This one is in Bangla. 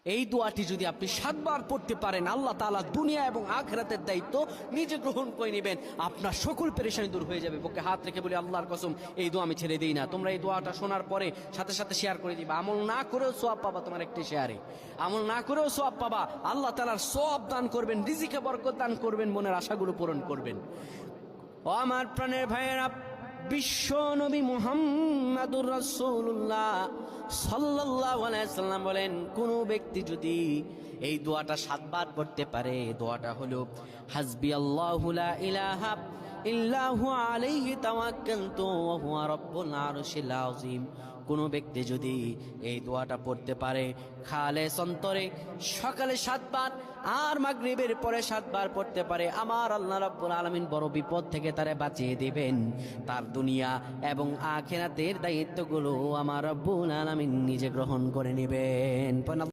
এই দোয়াটি যদি আপনি 7 বার পড়তে পারেন, আল্লাহ তাআলা দুনিয়া এবং আখিরাতের দায়িত্ব নিজে গ্রহণ করে নেবেন, আপনার সকল পেরেশানি দূর হয়ে যাবে। বুকে হাত রেখে বলি, আল্লাহর কসম এই দোয়া আমি ছেড়ে দিই না। তোমরা এই দোয়াটা শোনার পরে সাথে সাথে শেয়ার করে দিবা। আমল না করেও সওয়াব পাবা, তোমার একটি শেয়ারে আমল না করেও সওয়াব পাবা। আল্লাহ তাআলার সওয়াব দান করবেন, রিজিকে বরকত দান করবেন, মনের আশাগুলো পূরণ করবেন। ও আমার প্রাণের ভাইয়েরা, বিশ্ব নবী মুহাম্মাদুর রাসূলুল্লাহ সাল্লাল্লাহু আলাইহি সাল্লাম বলেন, কোন ব্যক্তি যদি এই দোয়াটা 7 বার পড়তে পারে, দোয়াটা হলো হাসবি আল্লাহু লা ইলাহা ইল্লাহু আলাইহি তাওয়াক্কালতু ওয়া হুয়া রাব্বুল আরশিল আযীম। কোন ব্যক্তি যদি এই দোয়াটা পড়তে পারে খালেস অন্তরে সকালে 7 বার আর মাগরিবের পরে 7 বার পড়তে পারে, আমার আল্লাহ রাব্বুল আলামিন বড় বিপদ থেকে তারে বাঁচিয়ে দিবেন। তার দুনিয়া এবং আখিরাতের দায়িত্বগুলো আমার রাব্বুল আলামিন নিজে গ্রহণ করে নেবেন।